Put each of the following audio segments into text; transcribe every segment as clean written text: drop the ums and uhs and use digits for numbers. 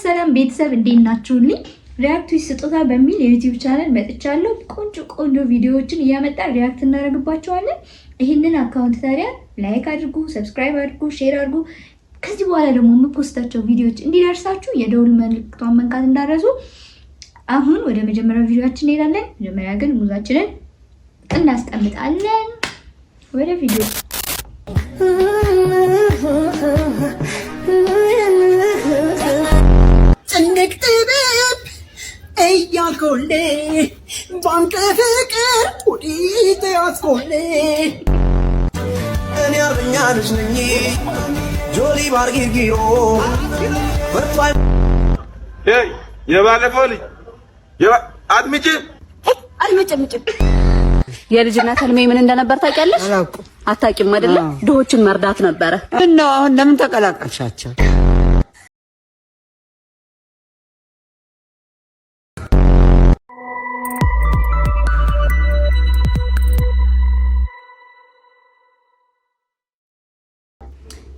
ሰላም ቤተሰብ እንዴት ናችሁልኝ? ሪያክት ስጦታ በሚል የዩቲዩብ ቻናል መጥቻለሁ። ቆንጆ ቪዲዮዎችን እያመጣ ሪያክት እናደርግባቸዋለን። ይሄንን አካውንት ታዲያ ላይክ አድርጉ፣ ሰብስክራይብ አድርጉ፣ ሼር አድርጉ። ከዚህ በኋላ ደግሞ የምፖስታቸው ቪዲዮዎች እንዲደርሳችሁ የደውል ምልክቷን መንካት እንዳትረሱ። አሁን ወደ መጀመሪያው ቪዲዮአችን እንሄዳለን። መጀመሪያ ግን ሙዛችንን እናስቀምጣለን። ወደ ቪዲዮ ጥንቅጥብብ እያልኩሌ ባንተ ፍቅር ወዲት ያስኮሌ እኔ አርበኛ ልጅ ነኝ ጆሊ ባርጊጊሮ ወጥቷይ የባለፈው ልጅ አልመጭም የልጅነት ህልሜ ምን እንደነበር ታውቂያለሽ? አታውቂም አይደለ? ድሆችን መርዳት ነበረ። እና አሁን ለምን ተቀላቀልሻቸው?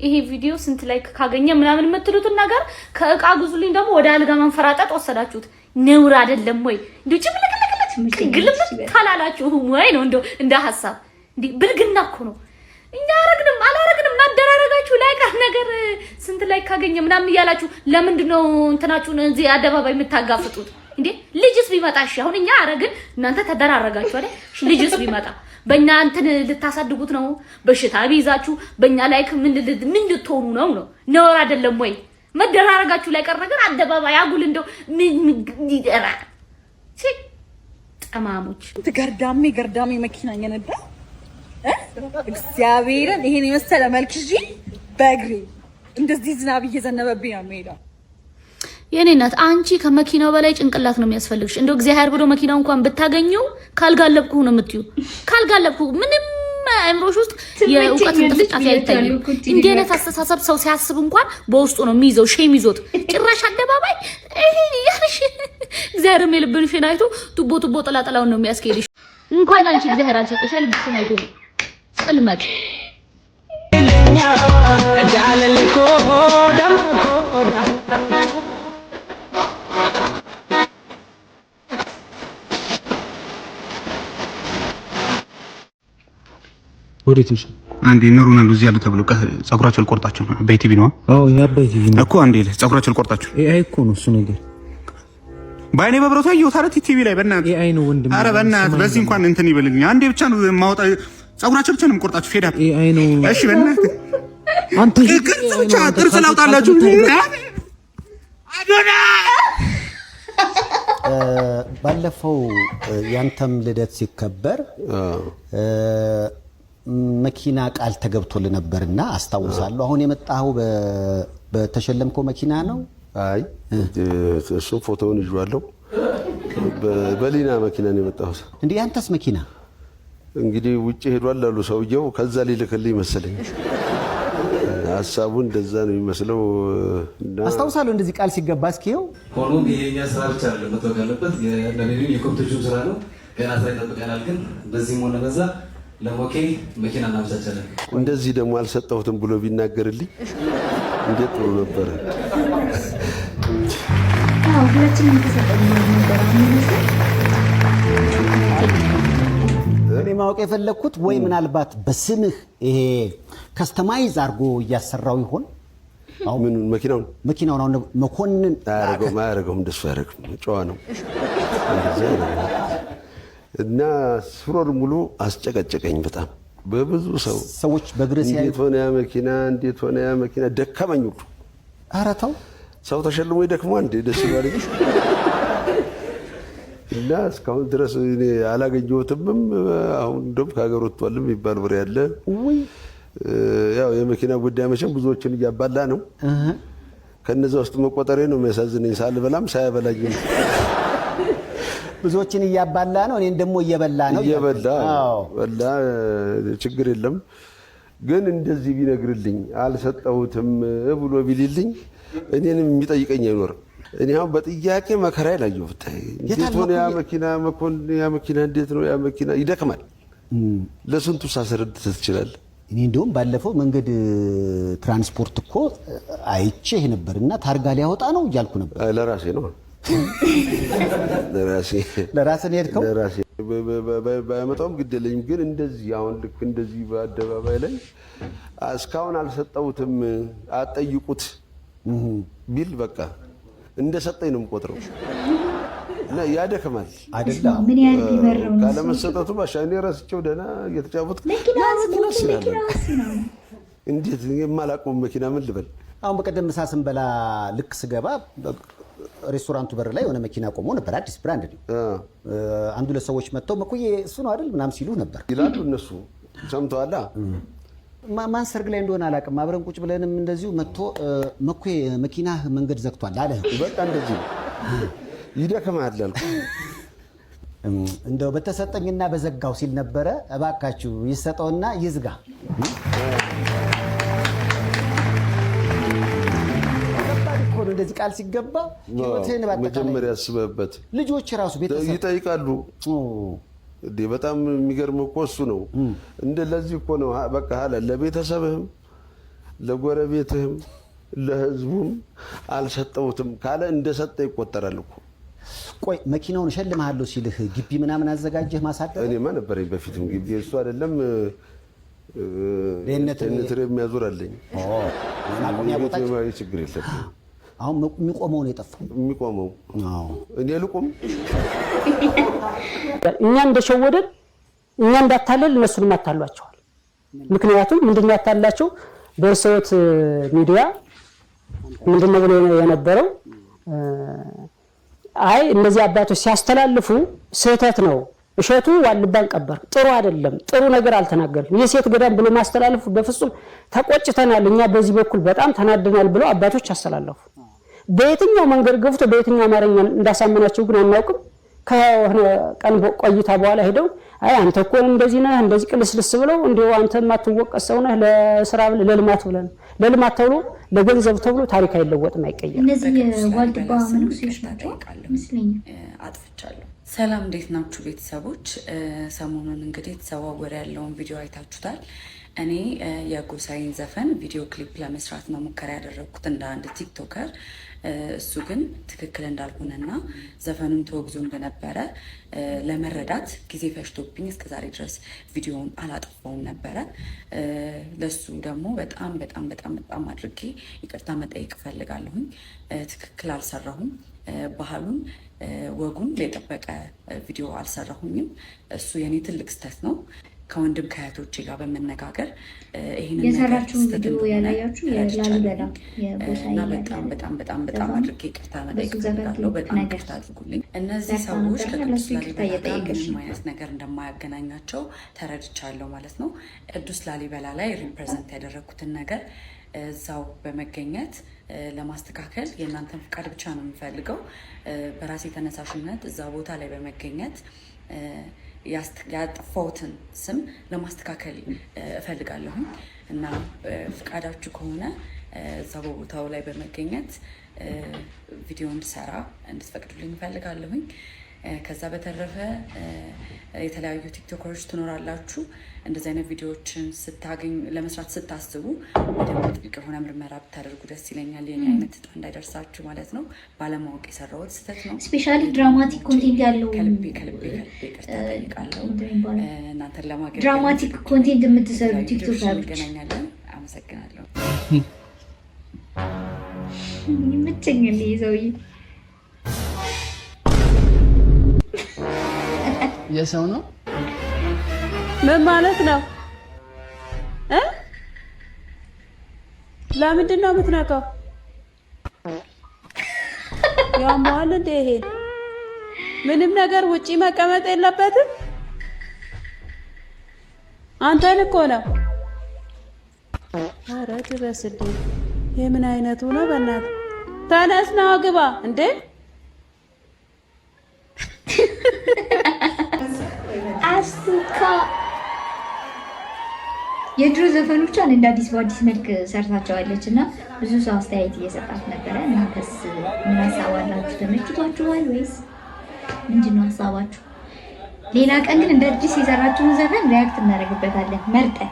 ይሄ ቪዲዮ ስንት ላይክ ካገኘ ምናምን የምትሉትን ነገር ከእቃ ጉዙልኝ ደግሞ ወደ አልጋ መንፈራጠጥ ወሰዳችሁት። ነውር አይደለም ወይ? እንዴ ግልም ታላላችሁ ወይ ነው እንደ ሐሳብ እንዴ ብልግና እኮ ነው። እኛ አላረግንም ማደራረጋችሁ ላይክ ነገር ስንት ላይክ ካገኘ ምናምን እያላችሁ ለምንድን ነው እንትናችሁን እዚህ አደባባይ የምታጋፍጡት እንዴ? ልጅስ ቢመጣሽ አሁን እኛ አረግን እናንተ ተደራረጋችሁ አይደል? ልጅስ ቢመጣ በእኛ እንትን ልታሳድጉት ነው? በሽታ ቢይዛችሁ በእኛ ላይክ ምን ልትሆኑ ነው? ነውር አይደለም ወይ? መደራረጋችሁ ላይ ቀረ ነገር አደባባይ አጉል ምን ይደራ ጠማሞች ገርዳሚ መኪና እየነዳ እግዚአብሔርን ይሄን የመሰለ መልክ ይዤ በእግሬ እንደዚህ ዝናብ እየዘነበብኝ ነው የምሄደው። የኔ እናት አንቺ ከመኪናው በላይ ጭንቅላት ነው የሚያስፈልግሽ። እንደው እግዚአብሔር ብሎ መኪናው እንኳን ብታገኙ ካልጋለብኩ ነው የምትዩ። ካልጋለብኩ ምንም አእምሮሽ ውስጥ የእውቀት እንጥፍጣፊ አይታይም። እንዲህ አይነት አስተሳሰብ ሰው ሲያስብ እንኳን በውስጡ ነው የሚይዘው። ሼም ይዞት ጭራሽ አደባባይ ያርሽ እግዚአብሔር የልብሽን አይቶ ቱቦ ጥላጥላውን ነው የሚያስኬድሽ። እንኳን አንቺ እግዚአብሔር አልሰጠሽ ልብሽን አይቶ ጽልመት ዳለልኮ ወዴትሽ አንዴ ኑሩና እንደዚህ ያለ ተብሎ ጸጉራቸው ልቆርጣቸው ነው። በኢቲቪ ነው። አዎ ያበይ እኮ አንዴ ጸጉራቸው ልቆርጣቸው። ኤአይ እኮ ነው እሱ ነገር። ባይኔ በብረቱ አየሁ ታረት ቲቪ ላይ በእናትህ ኤአይ ነው ወንድም። ኧረ በእናትህ በዚህ እንኳን እንትን ይበልልኝ። አንዴ ብቻ ነው ማውጣ ጸጉራቸው ብቻ ነው የምቆርጣቸው። ፌዳ ኤአይ ነው። እሺ በእናትህ አንተ ቅርጽ ብቻ ጥርስ ላውጣላችሁ። አዶና ባለፈው ያንተም ልደት ሲከበር መኪና ቃል ተገብቶልህ ነበርና አስታውሳለሁ። አሁን የመጣኸው በተሸለምከው መኪና ነው? አይ እሱ ፎቶውን ይዟለሁ። በሊና መኪና ነው የመጣሁት። እንዴ ያንተስ መኪና? እንግዲህ ውጪ ሄዷል አሉ ሰውየው። ከዛ ሊልክልኝ መሰለኝ። ሐሳቡ እንደዛ ነው የሚመስለው። አስታውሳለሁ እንደዚህ ቃል ሲገባ እስኪው ሆኖም የኛ ስራ ብቻ አይደለም መተወቅ ያለበት የነሪን የኮምፒቲሽን ስራ ነው። ገና ስራ ይጠብቀናል። ግን በዚህም ሆነ በዛ ለሞኬ መኪና እናመቻቻለን። እንደዚህ ደግሞ አልሰጠሁትም ብሎ ቢናገርልኝ እንዴት ጥሩ ነበር። ሁላችንም ተሰጠን ነበር። እኔ ማወቅ የፈለኩት ወይ ምናልባት በስምህ ይሄ ከስተማይዝ አድርጎ እያሰራው ይሆን? አሁን ምን መኪናውን አሁን መኮንን አያረገውም እንደሱ አያረግም። ጨዋ ነው እና ስሮር ሙሉ አስጨቀጨቀኝ በጣም በብዙ ሰዎች በእግር ሲያዩ እንዴት ሆነ ያ መኪና ደከመኝ ሁሉ። ኧረ ተው ሰው ተሸልሞ ይደክመዋል እንዴ? ደስ ይላል። እና እስካሁን ድረስ እኔ አላገኘሁትም። አሁን እንደውም ከሀገር ወጥቷልም ይባል ወሬ ያለ። ያው የመኪና ጉዳይ መቼም ብዙዎችን እያባላ ነው። ከነዛ ውስጥ መቆጠሬ ነው የሚያሳዝነኝ። ሳልበላም ሳያበላኝ ብዙዎችን እያባላ ነው። እኔን ደግሞ እየበላ ነው። በላ ችግር የለም። ግን እንደዚህ ቢነግርልኝ አልሰጠሁትም ብሎ ቢልልኝ እኔንም የሚጠይቀኝ አይኖርም። እኔ አሁን በጥያቄ መከራ ይላየው ብታይ እንዴት ሆነ ያ መኪና እንዴት ነው ያ መኪና? ይደክማል። ለስንቱ ሳስረድተህ ትችላለህ? እኔ እንደውም ባለፈው መንገድ ትራንስፖርት እኮ አይቼህ ነበርና ታርጋ ሊያወጣ ነው እያልኩ ነበር። ለራሴ ነው ለራሴ ሄድከው? ለራሴ ባያመጣውም ግድ የለኝም። ግን እንደዚህ አሁን ልክ እንደዚህ በአደባባይ ላይ እስካሁን አልሰጠሁትም አጠይቁት ቢል በቃ እንደሰጠኝ ነው የምቆጥረው። እና ያደክማል አይደለም ምን ያህል ቢበረው ነው ካለመሰጠቱ ባሻ እኔ ረስቼው ደህና እየተጫወትኩ እንዴት የማላውቀው መኪና ምን ልበል። አሁን በቀደም ምሳ ስንበላ ልክ ስገባ ሬስቶራንቱ በር ላይ የሆነ መኪና ቆሞ ነበር። አዲስ ብራንድ ነው። አንዱ ለሰዎች መጥተው መኩዬ እሱ ነው አይደል ምናምን ሲሉ ነበር ይላሉ እነሱ። ሰምተዋላ ማን ሰርግ ላይ እንደሆነ አላውቅም። አብረን ቁጭ ብለንም እንደዚሁ መጥቶ መኩዬ መኪና መንገድ ዘግቷል አለ። በቃ እንደዚህ ይደከማል አልኩ። እንደው በተሰጠኝና በዘጋው ሲል ነበረ። እባካችሁ ይሰጠውና ይዝጋ። እንደዚህ ቃል ሲገባ መጀመሪያ ያስበበት ልጆች ራሱ ቤተሰብ ይጠይቃሉ። በጣም የሚገርም እኮ እሱ ነው። ለዚህ እኮ ነው በቃ ለቤተሰብህም ለጎረቤትህም ለህዝቡም አልሰጠውትም ካለ እንደሰጠ ይቆጠራል እኮ። ቆይ መኪናውን እሸልምሃለሁ ሲልህ ግቢ ምናምን አዘጋጀህ ማሳደር? እኔማ ነበረኝ በፊትም ግቢ። እሱ አይደለም ኔትር የሚያዞራለኝ ችግር የለብኝ። አሁን የሚቆመው ነው የጠፋው። የሚቆመው እኔ ልቁም። እኛ እንደሸወደን እኛ እንዳታለል እነሱንም አታሏቸዋል። ምክንያቱም ምንድነው ያታላቸው? በርሰውት ሚዲያ ምንድነው ብሎ የነበረው? አይ እነዚህ አባቶች ሲያስተላልፉ ስህተት ነው፣ እሸቱ ዋልባን ቀበር፣ ጥሩ አይደለም፣ ጥሩ ነገር አልተናገርም፣ የሴት ገዳም ብሎ ማስተላለፉ በፍጹም ተቆጭተናል፣ እኛ በዚህ በኩል በጣም ተናደናል ብሎ አባቶች አስተላለፉ። በየትኛው መንገድ ገብቶ በየትኛው አማርኛ እንዳሳመናቸው ግን አናውቅም። ከሆነ ቀን ቆይታ በኋላ ሄደው አይ አንተ እኮ እንደዚህ ነህ እንደዚህ ቅልስልስ ብለው እንደው አንተ ማትወቀስ ሰው ነህ ለስራ ለልማት ብለን ለልማት ተብሎ ለገንዘብ ተብሎ ታሪክ አይለወጥም አይቀየርም። እነዚህ ዋልድባ መንግስቶች ናቸው መስለኛል። አጥፍቻለሁ። ሰላም እንዴት ናችሁ ቤተሰቦች? ሰሞኑን እንግዲህ ተዘዋወረ ያለውን ቪዲዮ አይታችሁታል። እኔ የጎሳዬን ዘፈን ቪዲዮ ክሊፕ ለመስራት ነው ሙከራ ያደረኩት እንደ አንድ ቲክቶከር። እሱ ግን ትክክል እንዳልሆነና ዘፈኑን ተወግዞ እንደነበረ ለመረዳት ጊዜ ፈጅቶብኝ እስከዛሬ ድረስ ቪዲዮውን አላጠፋውም ነበረ። ለሱ ደግሞ በጣም በጣም በጣም በጣም አድርጌ ይቅርታ መጠየቅ እፈልጋለሁኝ። ትክክል አልሰራሁም። ባህሉን ወጉን የጠበቀ ቪዲዮ አልሰራሁኝም። እሱ የኔ ትልቅ ስህተት ነው። ከወንድም ከእህቶቼ ጋር በመነጋገር ይሄንን የሰራችሁ ቪዲዮ ያላያችሁ የላሊበላ እና በጣም በጣም በጣም በጣም አድርጌ ይቅርታ መጠየቅ እፈልጋለሁ። በጣም ይቅርታ አድርጉልኝ። እነዚህ ሰዎች ከቅዱስ ላሊበላ ጋር ምንም አይነት ነገር እንደማያገናኛቸው ተረድቻለሁ ማለት ነው። ቅዱስ ላሊበላ ላይ ሪፕሬዘንት ያደረግኩትን ነገር እዛው በመገኘት ለማስተካከል የእናንተን ፍቃድ ብቻ ነው የምፈልገው። በራሴ ተነሳሽነት እዛ ቦታ ላይ በመገኘት ያጠፋሁትን ስም ለማስተካከል እፈልጋለሁኝ እና ፍቃዳችሁ ከሆነ እዛ በቦታው ላይ በመገኘት ቪዲዮ እንድሰራ እንድትፈቅዱልኝ እፈልጋለሁኝ። ከዛ በተረፈ የተለያዩ ቲክቶከሮች ትኖራላችሁ። እንደዚህ አይነት ቪዲዮዎችን ስታገኙ ለመስራት ስታስቡ ወደ ጥብቅ የሆነ ምርመራ ብታደርጉ ደስ ይለኛል። የኔ አይነት እጣ እንዳይደርሳችሁ ማለት ነው። ባለማወቅ የሰራሁት ስህተት ነው። ስፔሻሊ ድራማቲክ ኮንቴንት ያለው ከልቤ ይቅርታ ጠይቃለሁ። እናንተን ለማገኘት ድራማቲክ ኮንቴንት የምትሰሩ ቲክቶከሮች እንገናኛለን። አመሰግናለሁ። ይመቸኛል ሰውዬ። የሰው ነው ምን ማለት ነው? ለምንድን ነው የምትነካው? ያማል እንደ ይሄ ምንም ነገር ውጪ መቀመጥ የለበትም። አንተን እኮ ነው። ኧረ ድረስልኝ። የምን አይነቱ ነው? በእናትህ ተነስ ና ግባ እንዴ! አስቱካ የድሮ ዘፈኖቿን እንደ አዲስ በአዲስ መልክ ሰርታቸዋለች እና ብዙ ሰው አስተያየት እየሰጣት ነበረ። እናንተስ ምን ሀሳብ አላችሁ? ተመችቷችኋል ወይስ ምንድን ነው ሀሳባችሁ? ሌላ ቀን ግን እንደ አዲስ የሰራችውን ዘፈን ሪያክት እናደርግበታለን መርጠን